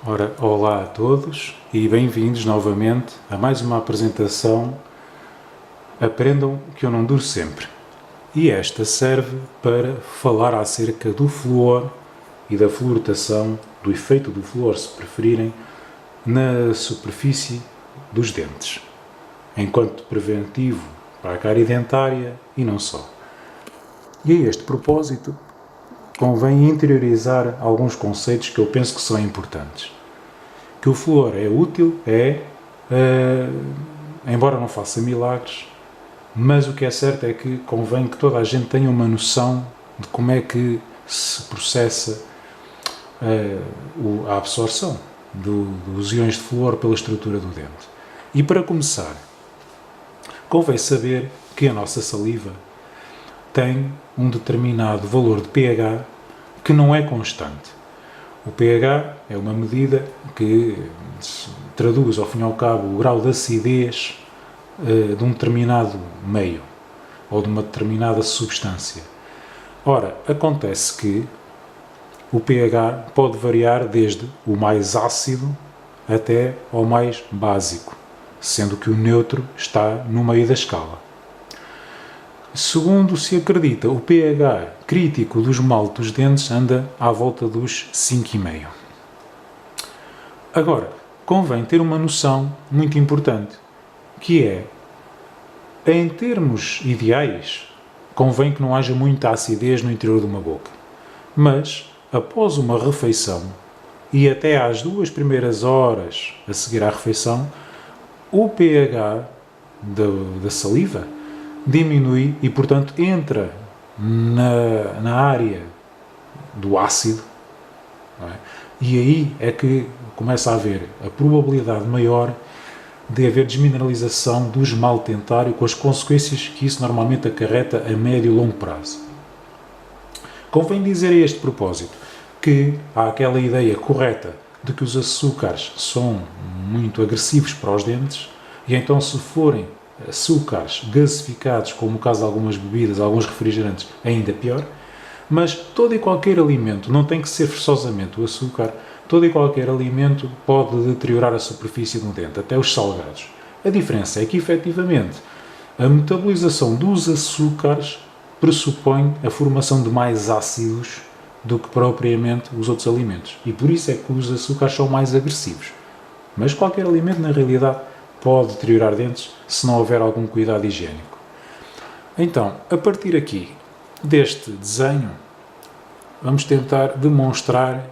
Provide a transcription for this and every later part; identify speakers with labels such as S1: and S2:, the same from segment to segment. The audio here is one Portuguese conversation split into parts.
S1: Ora, olá a todos e bem-vindos novamente a mais uma apresentação Aprendam que eu não duro sempre. E esta serve para falar acerca do flúor e da fluoração, do efeito do flúor, se preferirem, na superfície dos dentes, enquanto preventivo para a cárie dentária e não só. E a este propósito, convém interiorizar alguns conceitos que eu penso que são importantes. Que o flúor é útil, embora não faça milagres, mas o que é certo é que convém que toda a gente tenha uma noção de como é que se processa a absorção dos íons de flúor pela estrutura do dente. E para começar, convém saber que a nossa saliva tem um determinado valor de pH que não é constante. O pH é uma medida que traduz, ao fim e ao cabo, o grau de acidez de um determinado meio ou de uma determinada substância. Ora, acontece que o pH pode variar desde o mais ácido até ao mais básico, sendo que o neutro está no meio da escala. Segundo se acredita, o pH crítico do esmalte dos dentes anda à volta dos 5,5. Agora, convém ter uma noção muito importante, que é, em termos ideais, convém que não haja muita acidez no interior de uma boca. Mas, após uma refeição, e até às 2 primeiras horas a seguir à refeição, o pH da saliva diminui e, portanto, entra na área do ácido, não é? E aí é que começa a haver a probabilidade maior de haver desmineralização do esmalte dentário, com as consequências que isso normalmente acarreta a médio e longo prazo. Convém dizer a este propósito que há aquela ideia correta de que os açúcares são muito agressivos para os dentes e então, se forem açúcares gasificados, como no caso de algumas bebidas, alguns refrigerantes, ainda pior. Mas todo e qualquer alimento, não tem que ser forçosamente o açúcar, todo e qualquer alimento pode deteriorar a superfície de um dente, até os salgados. A diferença é que, efetivamente, a metabolização dos açúcares pressupõe a formação de mais ácidos do que propriamente os outros alimentos. E por isso é que os açúcares são mais agressivos. Mas qualquer alimento, na realidade, pode deteriorar dentes se não houver algum cuidado higiênico. Então, a partir aqui deste desenho, vamos tentar demonstrar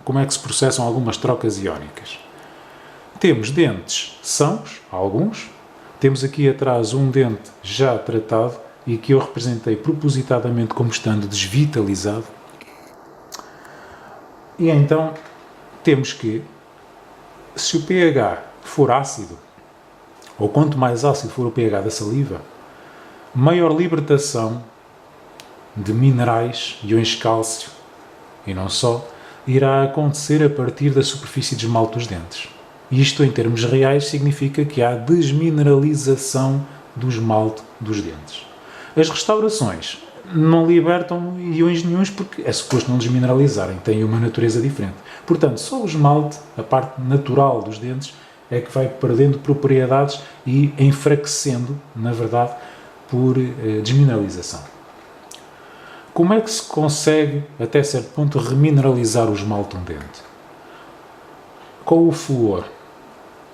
S1: como é que se processam algumas trocas iónicas. Temos dentes sãos, alguns. Temos aqui atrás um dente já tratado e que eu representei propositadamente como estando desvitalizado. E então, temos que, se o pH for ácido, ou quanto mais ácido for o pH da saliva, maior libertação de minerais, íons de cálcio, e não só, irá acontecer a partir da superfície de esmalte dos dentes. Isto, em termos reais, significa que há desmineralização do esmalte dos dentes. As restaurações não libertam íons nenhuns porque é suposto não desmineralizarem, têm uma natureza diferente. Portanto, só o esmalte, a parte natural dos dentes, é que vai perdendo propriedades e enfraquecendo, na verdade, por desmineralização. Como é que se consegue, até certo ponto, remineralizar o esmalte de um dente? Com o flúor.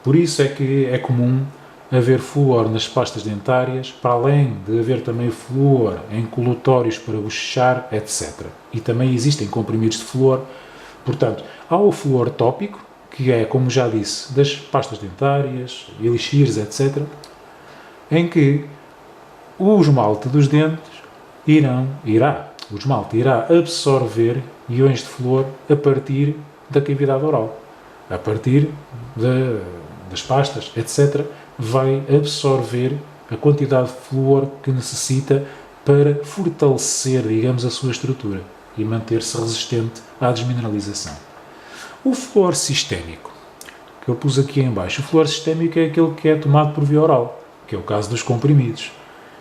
S1: Por isso é que é comum haver flúor nas pastas dentárias, para além de haver também flúor em colutórios para bochechar, etc. E também existem comprimidos de flúor. Portanto, há o flúor tópico, que é, como já disse, das pastas dentárias, elixires, etc., em que o esmalte dos dentes o esmalte irá absorver íons de flúor a partir da cavidade oral. A partir das pastas, etc., vai absorver a quantidade de flúor que necessita para fortalecer, digamos, a sua estrutura e manter-se resistente à desmineralização. O flúor sistémico, que eu pus aqui em baixo, o flúor sistémico é aquele que é tomado por via oral, que é o caso dos comprimidos,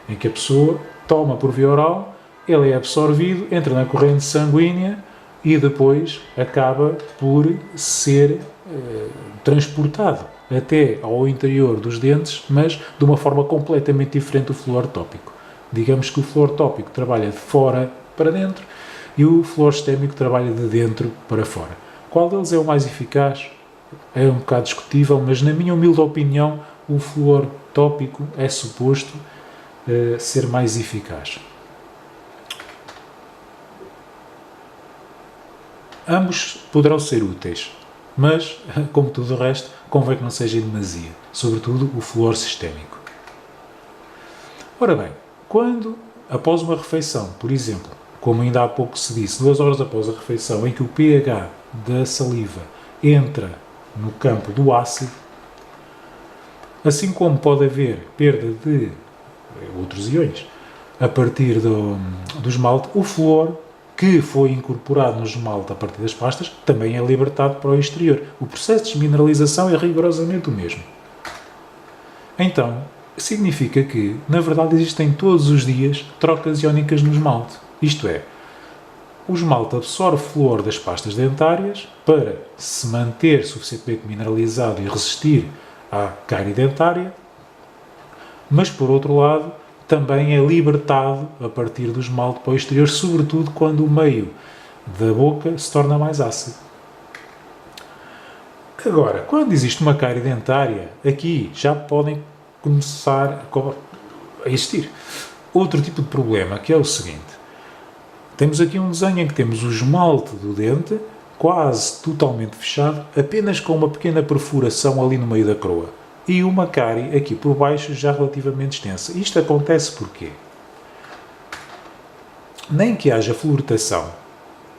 S1: em que a pessoa toma por via oral, ele é absorvido, entra na corrente sanguínea e depois acaba por ser transportado até ao interior dos dentes, mas de uma forma completamente diferente do flúor tópico. Digamos que o flúor tópico trabalha de fora para dentro e o flúor sistémico trabalha de dentro para fora. Qual deles é o mais eficaz? É um bocado discutível, mas na minha humilde opinião, o flúor tópico é suposto ser mais eficaz. Ambos poderão ser úteis, mas, como tudo o resto, convém que não seja em demasia, sobretudo o flúor sistémico. Ora bem, quando, após uma refeição, por exemplo, como ainda há pouco se disse, 2 horas após a refeição, em que o pH da saliva entra no campo do ácido, assim como pode haver perda de outros íons a partir do esmalte, o flúor que foi incorporado no esmalte a partir das pastas também é libertado para o exterior. O processo de desmineralização é rigorosamente o mesmo. Então, significa que, na verdade, existem todos os dias trocas iónicas no esmalte. Isto é, o esmalte absorve flúor das pastas dentárias para se manter suficientemente mineralizado e resistir à cárie dentária, mas, por outro lado, também é libertado a partir do esmalte para o exterior, sobretudo quando o meio da boca se torna mais ácido. Agora, quando existe uma cárie dentária, aqui já podem começar a existir outro tipo de problema, que é o seguinte. Temos aqui um desenho em que temos o esmalte do dente quase totalmente fechado, apenas com uma pequena perfuração ali no meio da coroa. E uma cárie aqui por baixo já relativamente extensa. Isto acontece porquê? Nem que haja fluoretação,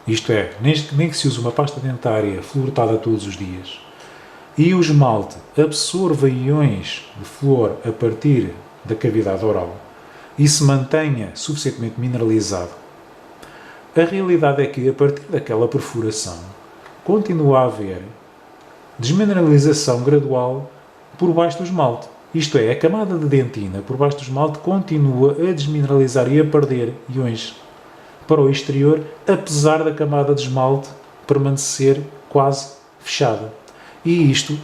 S1: isto é, nem que se use uma pasta dentária fluoretada todos os dias, e o esmalte absorva íons de flúor a partir da cavidade oral e se mantenha suficientemente mineralizado, a realidade é que, a partir daquela perfuração, continua a haver desmineralização gradual por baixo do esmalte. Isto é, a camada de dentina por baixo do esmalte continua a desmineralizar e a perder íons para o exterior, apesar da camada de esmalte permanecer quase fechada. E isto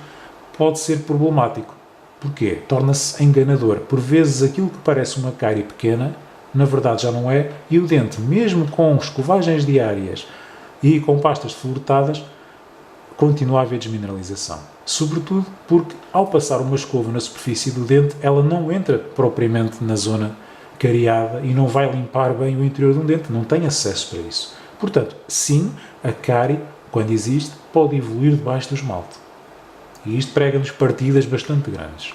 S1: pode ser problemático. Porquê? Torna-se enganador. Por vezes aquilo que parece uma cárie pequena, na verdade já não é, e o dente, mesmo com escovagens diárias e com pastas fluoretadas, continua a haver desmineralização. Sobretudo porque, ao passar uma escova na superfície do dente, ela não entra propriamente na zona cariada e não vai limpar bem o interior de um dente, não tem acesso para isso. Portanto, sim, a cárie, quando existe, pode evoluir debaixo do esmalte. E isto prega-nos partidas bastante grandes.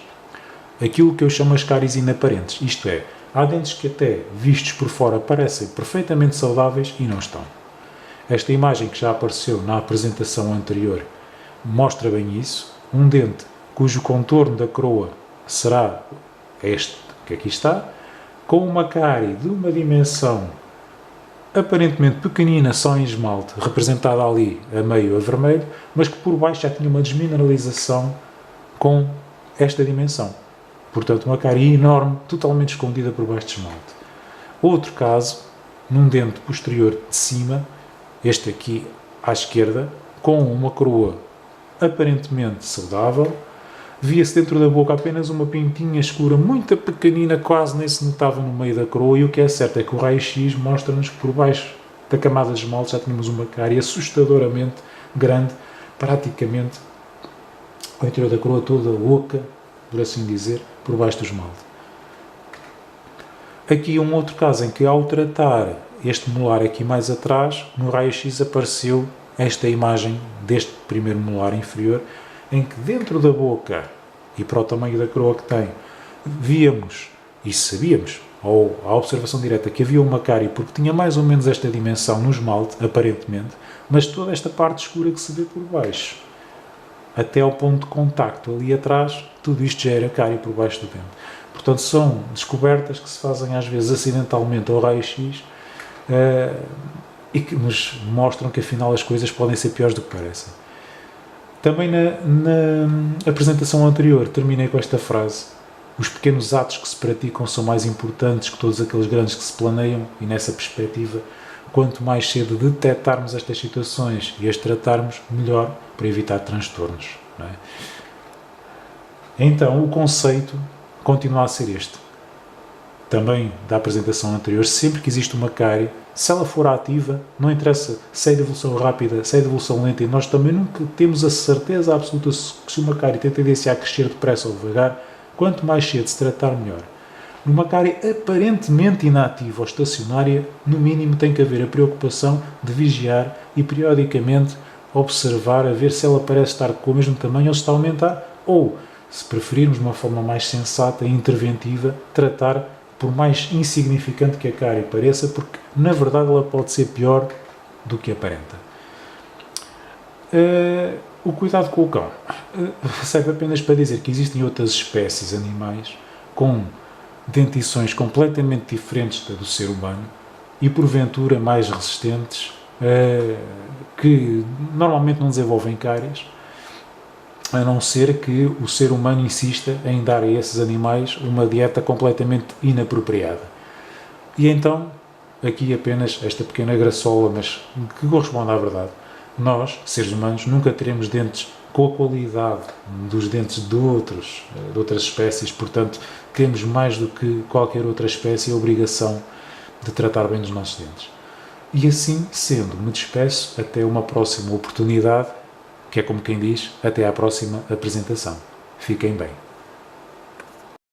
S1: Aquilo que eu chamo as cáries inaparentes, isto é, há dentes que até, vistos por fora, parecem perfeitamente saudáveis e não estão. Esta imagem que já apareceu na apresentação anterior mostra bem isso. Um dente cujo contorno da coroa será este que aqui está, com uma cárie de uma dimensão aparentemente pequenina, só em esmalte, representada ali a meio a vermelho, mas que por baixo já tinha uma desmineralização com esta dimensão. Portanto, uma cárie enorme, totalmente escondida por baixo de esmalte. Outro caso, num dente posterior de cima, este aqui à esquerda, com uma coroa aparentemente saudável, via-se dentro da boca apenas uma pintinha escura, muito pequenina, quase nem se notava no meio da coroa, e o que é certo é que o raio-x mostra-nos que por baixo da camada de esmalte já tínhamos uma cárie assustadoramente grande, praticamente o interior da coroa toda oca, por assim dizer, por baixo do esmalte. Aqui um outro caso em que, ao tratar este molar aqui mais atrás, no raio-x apareceu esta imagem deste primeiro molar inferior, em que dentro da boca, e para o tamanho da coroa que tem, víamos e sabíamos, ou a observação direta, que havia uma cárie porque tinha mais ou menos esta dimensão no esmalte, aparentemente, mas toda esta parte escura que se vê por baixo, até ao ponto de contacto ali atrás, tudo isto já era cárie por baixo do dente. Portanto, são descobertas que se fazem às vezes acidentalmente ao raio-x e que nos mostram que afinal as coisas podem ser piores do que parecem. Também na apresentação anterior terminei com esta frase: os pequenos atos que se praticam são mais importantes que todos aqueles grandes que se planeiam, e nessa perspectiva quanto mais cedo detectarmos estas situações e as tratarmos, melhor, para evitar transtornos. Não é? Então, o conceito continua a ser este. Também da apresentação anterior, sempre que existe uma cárie, se ela for ativa, não interessa se é de evolução rápida, se é de evolução lenta, e nós também nunca temos a certeza absoluta que se uma cárie tem tendência a crescer depressa ou devagar, quanto mais cedo se tratar, melhor. Numa cárie aparentemente inativa ou estacionária, no mínimo tem que haver a preocupação de vigiar e periodicamente observar a ver se ela parece estar com o mesmo tamanho ou se está a aumentar, ou, se preferirmos de uma forma mais sensata e interventiva, tratar por mais insignificante que a cárie pareça, porque na verdade ela pode ser pior do que aparenta. O cuidado com o cão serve apenas para dizer que existem outras espécies animais com dentições completamente diferentes da do ser humano e porventura mais resistentes, que normalmente não desenvolvem cáries, a não ser que o ser humano insista em dar a esses animais uma dieta completamente inapropriada. E então, aqui apenas esta pequena graçola, mas que corresponde à verdade. Nós, seres humanos, nunca teremos dentes com a qualidade dos dentes de outras espécies, portanto, temos mais do que qualquer outra espécie a obrigação de tratar bem dos nossos dentes. E assim sendo, me despeço até uma próxima oportunidade, que é como quem diz, até à próxima apresentação. Fiquem bem.